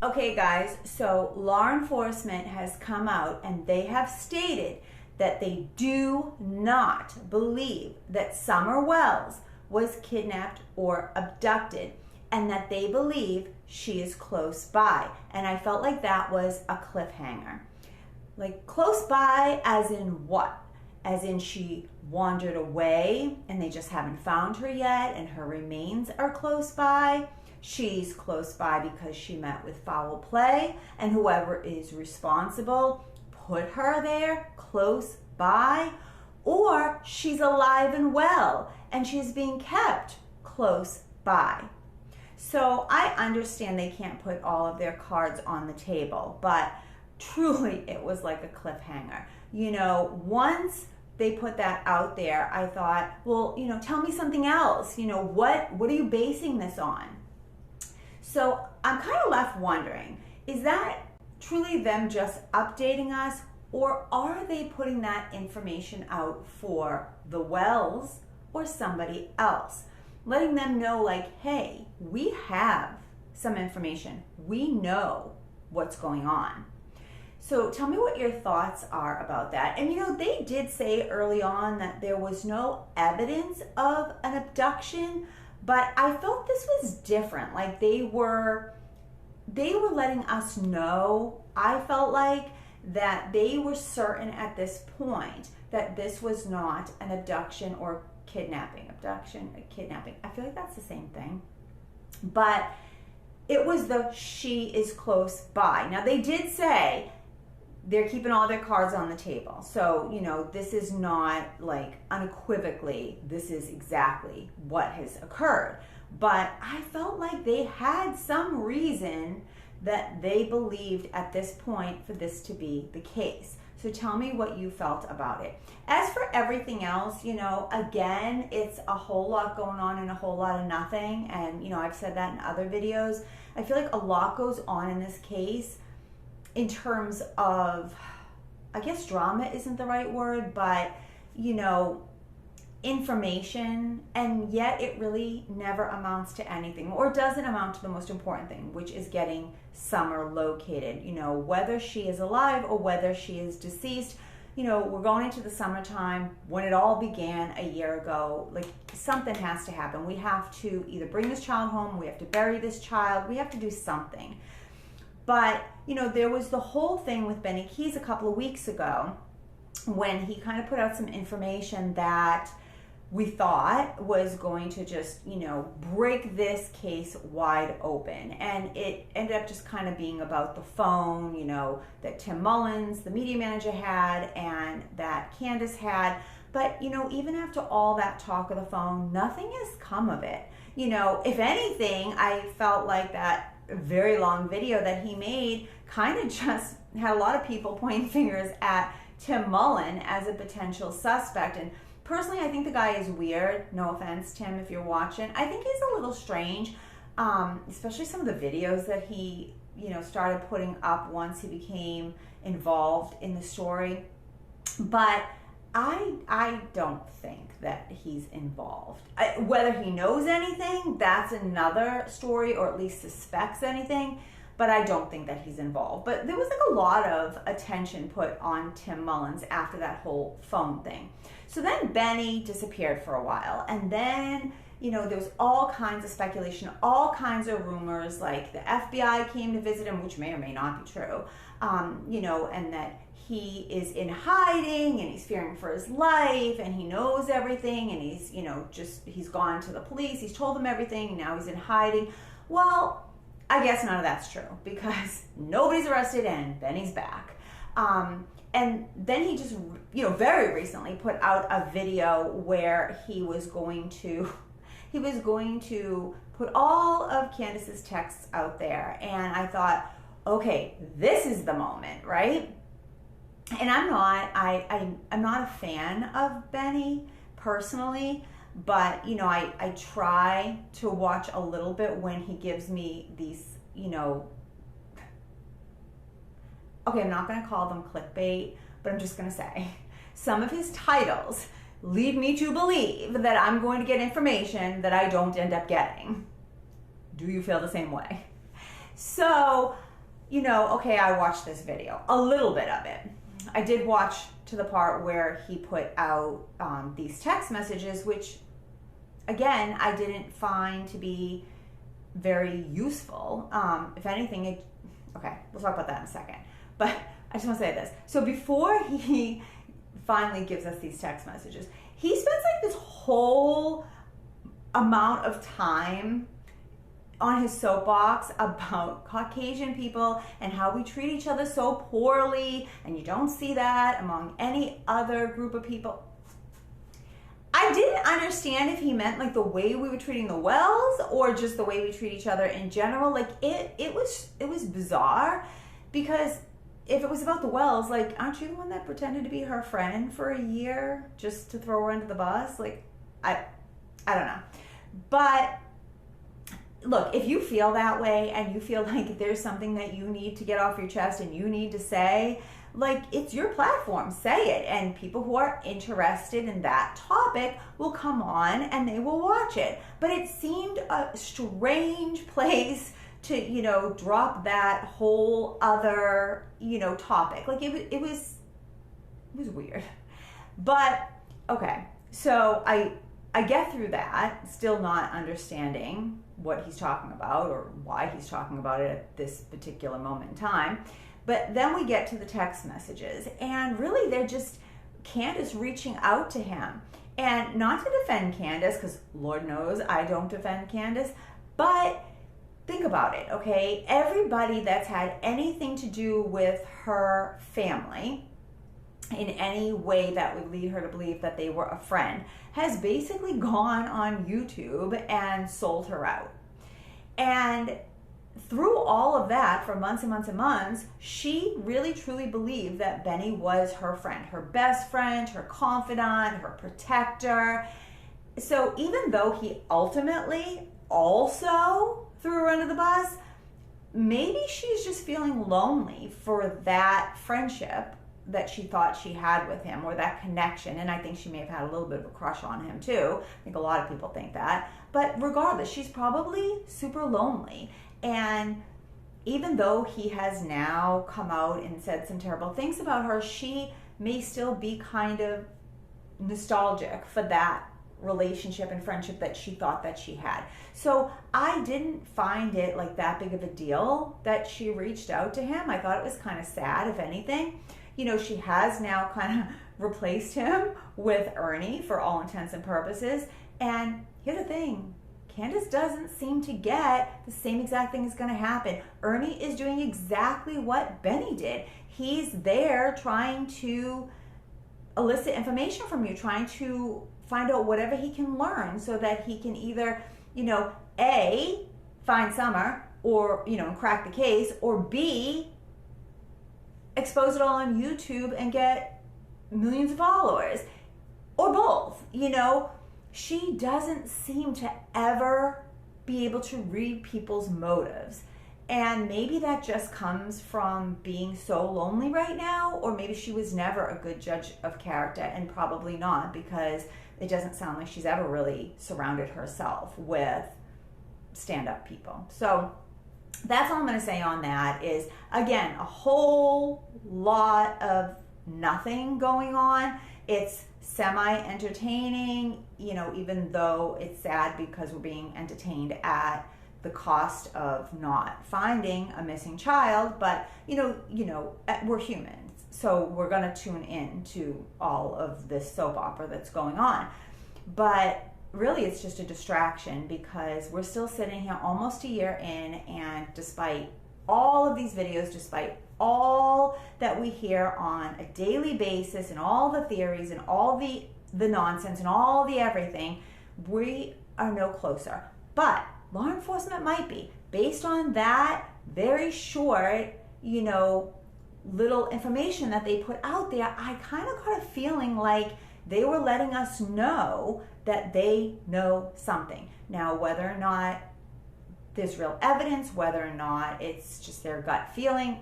Okay, guys, so law enforcement has come out and they have stated that they do not believe that Summer Wells was kidnapped or abducted, and that they believe she is close by. And I felt like that was a cliffhanger. Like, close by as in what? As in she wandered away and they just haven't found her yet and her remains are close by? She's close by because she met with foul play and whoever is responsible put her there close by? Or she's alive and well and she's being kept close by? So I understand they can't put all of their cards on the table, but truly it was like a cliffhanger. You know, once they put that out there, I thought, well, you know, tell me something else. You know, what are you basing this on? So I'm kind of left wondering, is that truly them just updating us, or are they putting that information out for the Wells or somebody else? Letting them know, like, hey, we have some information. We know what's going on. So tell me what your thoughts are about that. And you know, they did say early on that there was no evidence of an abduction, but I felt this was different. Like they were letting us know, I felt like, that they were certain at this point that this was not an abduction or kidnapping. Abduction, kidnapping. I feel like that's the same thing. But it was the she is close by. Now they did say they're keeping all their cards on the table. So, you know, this is not like unequivocally, this is exactly what has occurred. But I felt like they had some reason that they believed at this point for this to be the case. So tell me what you felt about it. As for everything else, you know, again, it's a whole lot going on and a whole lot of nothing. And, you know, I've said that in other videos. I feel like a lot goes on in this case in terms of, I guess drama isn't the right word, but, you know, information, and yet it really never amounts to anything, or doesn't amount to the most important thing, which is getting Summer located. You know, whether she is alive or whether she is deceased. You know, we're going into the summertime when it all began a year ago. Like, something has to happen. We have to either bring this child home, we have to bury this child, we have to do something. But, you know, there was the whole thing with Benny Keyz a couple of weeks ago when he kind of put out some information that we thought was going to just, you know, break this case wide open. And it ended up just kind of being about the phone, you know, that Tim Mullins, the media manager, had and that Candus had. But, you know, even after all that talk of the phone, nothing has come of it. You know, if anything, I felt like that very long video that he made kind of just had a lot of people pointing fingers at Tim Mullen as a potential suspect. And personally, I think the guy is weird. No offense, Tim, if you're watching. I think he's a little strange, especially some of the videos that he, you know, started putting up once he became involved in the story. But I don't think that he's involved. Whether he knows anything, that's another story, or at least suspects anything, but I don't think that he's involved. But there was like a lot of attention put on Tim Mullins after that whole phone thing. So then Benny disappeared for a while, and then, you know, there was all kinds of speculation, all kinds of rumors, like the FBI came to visit him, which may or may not be true, you know, and that he is in hiding and he's fearing for his life and he knows everything and he's, you know, he's gone to the police, he's told them everything, and now he's in hiding. Well, I guess none of that's true because nobody's arrested and Benny's back. And then he just, you know, very recently put out a video where he was going to put all of Candus's texts out there. And I thought, okay, this is the moment, right? And I'm not a fan of Benny personally, but, you know, I try to watch a little bit when he gives me these, you know, okay, I'm not going to call them clickbait, but I'm just going to say some of his titles lead me to believe that I'm going to get information that I don't end up getting. Do you feel the same way? So okay, I watched this video, a little bit of it. I did watch to the part where he put out these text messages, which, again, I didn't find to be very useful. If anything, okay, we'll talk about that in a second. But I just want to say this. So before he finally gives us these text messages, he spends like this whole amount of time on his soapbox about Caucasian people and how we treat each other so poorly, and you don't see that among any other group of people. I didn't understand if he meant like the way we were treating the Wells or just the way we treat each other in general. Like it was bizarre, because if it was about the Wells, like, aren't you the one that pretended to be her friend for a year just to throw her under the bus? Like, I don't know. But look, if you feel that way and you feel like there's something that you need to get off your chest and you need to say, like, it's your platform, say it. And people who are interested in that topic will come on and they will watch it. But it seemed a strange place to, drop that whole other, topic. Like it was weird. But okay, so I get through that, still not understanding what he's talking about or why he's talking about it at this particular moment in time. But then we get to the text messages, and really they're just Candus reaching out to him. And not to defend Candus, because Lord knows I don't defend Candus, but think about it, okay? Everybody that's had anything to do with her family in any way that would lead her to believe that they were a friend has basically gone on YouTube and sold her out. And through all of that, for months and months and months, she really truly believed that Benny was her friend, her best friend, her confidant, her protector. So even though he ultimately also threw her under the bus, maybe she's just feeling lonely for that friendship that she thought she had with him, or that connection. And I think she may have had a little bit of a crush on him too. I think a lot of people think that. But regardless, she's probably super lonely. And even though he has now come out and said some terrible things about her, she may still be kind of nostalgic for that relationship and friendship that she thought that she had. So I didn't find it like that big of a deal that she reached out to him. I thought it was kind of sad, if anything. She has now kind of replaced him with Ernie for all intents and purposes. And here's the thing, Candus doesn't seem to get the same exact thing is going to happen. Ernie is doing exactly what Benny did. He's there trying to elicit information from you, trying to find out whatever he can learn so that he can either, A, find Summer or, crack the case, or B, expose it all on YouTube and get millions of followers, or both. She doesn't seem to ever be able to read people's motives. And maybe that just comes from being so lonely right now, or maybe she was never a good judge of character, and probably not, because it doesn't sound like she's ever really surrounded herself with stand-up people. So that's all I'm going to say on that is, again, a whole lot of nothing going on. It's semi-entertaining, even though it's sad because we're being entertained at the cost of not finding a missing child. But, we're humans, so we're going to tune in to all of this soap opera that's going on. But really, it's just a distraction, because we're still sitting here almost a year in, and despite all of these videos, despite all that we hear on a daily basis, and all the theories and all the nonsense and all the everything, we are no closer. But law enforcement might be, based on that very short, little information that they put out there. I kind of got a feeling like they were letting us know that they know something. Now, whether or not there's real evidence, whether or not it's just their gut feeling,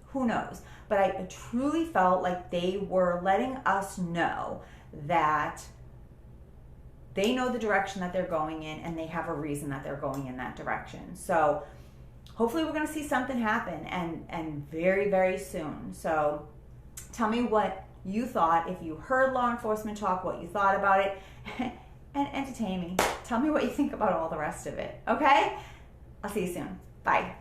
who knows? But I truly felt like they were letting us know that they know the direction that they're going in, and they have a reason that they're going in that direction. So hopefully we're going to see something happen, and very, very soon. So tell me what you thought. If you heard law enforcement talk, what you thought about it, and entertain me. Tell me what you think about all the rest of it, okay? I'll see you soon. Bye.